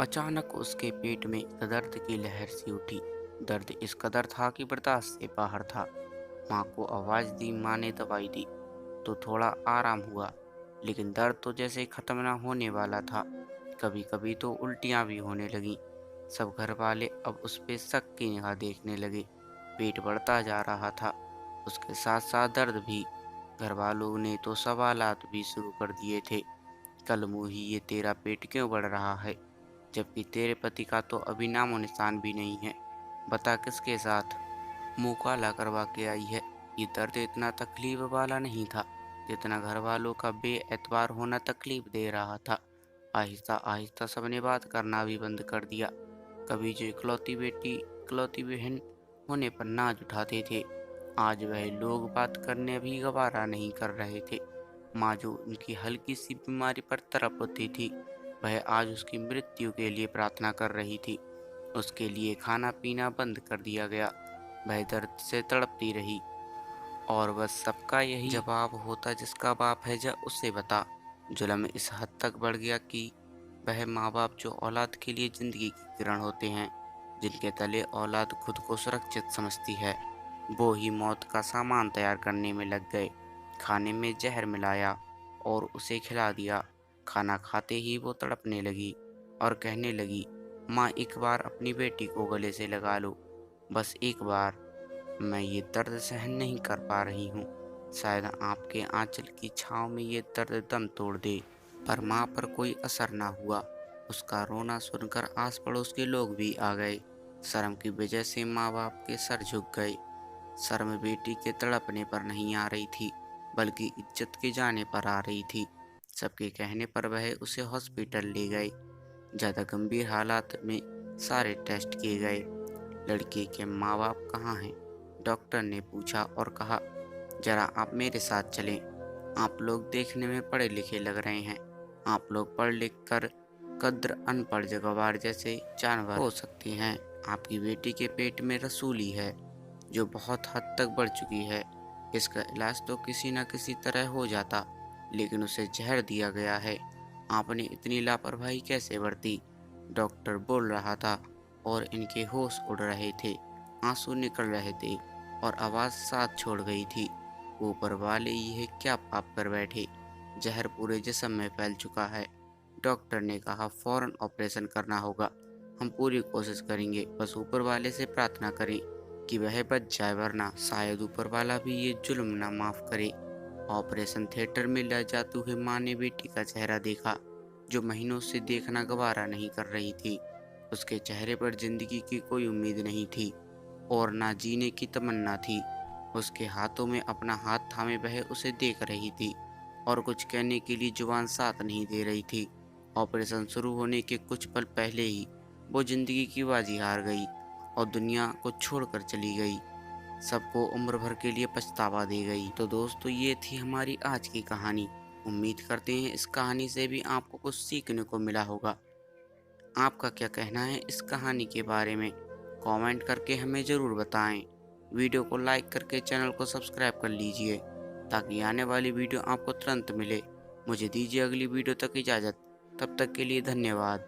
अचानक उसके पेट में दर्द की लहर सी उठी। दर्द इस कदर था कि बर्दाश्त से बाहर था। माँ को आवाज दी, माँ ने दवाई दी तो थोड़ा आराम हुआ, लेकिन दर्द तो जैसे खत्म न होने वाला था। कभी कभी तो उल्टियाँ भी होने लगीं। सब घर वाले अब उस पे शक की निगाह देखने लगे। पेट बढ़ता जा रहा था, उसके साथ साथ दर्द भी। घर वालों ने तो सवालात भी शुरू कर दिए थे। कल मुही, ये तेरा पेट क्यों बढ़ रहा है, जबकि तेरे पति का तो अभी नामो निशान भी नहीं है। बता किसके साथ मुंह काला करवा के आई है। ये दर्द इतना तकलीफ वाला नहीं था जितना घर वालों का बेएतबार होना तकलीफ दे रहा था। आहिस्ता आहिस्ता सबने बात करना भी बंद कर दिया। कभी जो इकलौती बेटी, इकलौती बहन होने पर नाज उठाते थे, आज वह लोग बात करने भी गवारा नहीं कर रहे थे। माँ जो उनकी हल्की सी बीमारी पर तड़प होती थी, वह आज उसकी मृत्यु के लिए प्रार्थना कर रही थी। उसके लिए खाना पीना बंद कर दिया गया। वह दर्द से तड़पती रही और बस सबका यही जवाब होता, जिसका बाप है जा उसे बता। जुल्म इस हद तक बढ़ गया कि वह माँ बाप जो औलाद के लिए जिंदगी की किरण होते हैं, जिनके तले औलाद खुद को सुरक्षित समझती है, वो ही मौत का सामान तैयार करने में लग गए। खाने में जहर मिलाया और उसे खिला दिया। खाना खाते ही वो तड़पने लगी और कहने लगी, माँ एक बार अपनी बेटी को गले से लगा लो, बस एक बार। मैं ये दर्द सहन नहीं कर पा रही हूँ। शायद आपके आंचल की छाँव में ये दर्द दम तोड़ दे। पर माँ पर कोई असर ना हुआ। उसका रोना सुनकर आस पड़ोस के लोग भी आ गए। शर्म की वजह से माँ बाप के सर झुक गए। शर्म बेटी के तड़पने पर नहीं आ रही थी, बल्कि इज्जत के जाने पर आ रही थी। सबके कहने पर वह उसे हॉस्पिटल ले गए। ज्यादा गंभीर हालात में सारे टेस्ट किए गए। लड़के के माँ बाप कहाँ हैं? डॉक्टर ने पूछा और कहा, जरा आप मेरे साथ चलें। आप लोग देखने में पढ़े लिखे लग रहे हैं। आप लोग पढ़ लिख कर कद्र अनपढ़ गवार जैसे जानवर हो सकते हैं। आपकी बेटी के पेट में रसूली है जो बहुत हद तक बढ़ चुकी है। इसका इलाज तो किसी न किसी तरह हो जाता, लेकिन उसे जहर दिया गया है। आपने इतनी लापरवाही कैसे बरती? डॉक्टर बोल रहा था और इनके होश उड़ रहे थे, आंसू निकल रहे थे और आवाज साथ छोड़ गई थी। ऊपर वाले यह क्या पाप कर बैठे? जहर पूरे जिस्म में फैल चुका है। डॉक्टर ने कहा, फौरन ऑपरेशन करना होगा। हम पूरी कोशिश करेंगे, बस ऊपर वाले से प्रार्थना करें कि वह बच जाए, वरना शायद ऊपर वाला भी ये जुल्म ना माफ करे। ऑपरेशन थिएटर में ले जाते हुए माँ ने बेटी का चेहरा देखा, जो महीनों से देखना गवारा नहीं कर रही थी। उसके चेहरे पर जिंदगी की कोई उम्मीद नहीं थी और ना जीने की तमन्ना थी। उसके हाथों में अपना हाथ थामे वह उसे देख रही थी और कुछ कहने के लिए जुबान साथ नहीं दे रही थी। ऑपरेशन शुरू होने के कुछ पल पहले ही वो जिंदगी की बाजी हार गई और दुनिया को छोड़कर चली गई। सबको उम्र भर के लिए पछतावा दे गई। तो दोस्तों, ये थी हमारी आज की कहानी। उम्मीद करते हैं इस कहानी से भी आपको कुछ सीखने को मिला होगा। आपका क्या कहना है इस कहानी के बारे में? कमेंट करके हमें ज़रूर बताएं। वीडियो को लाइक करके चैनल को सब्सक्राइब कर लीजिए ताकि आने वाली वीडियो आपको तुरंत मिले। मुझे दीजिए अगली वीडियो तक इजाज़त। तब तक के लिए धन्यवाद।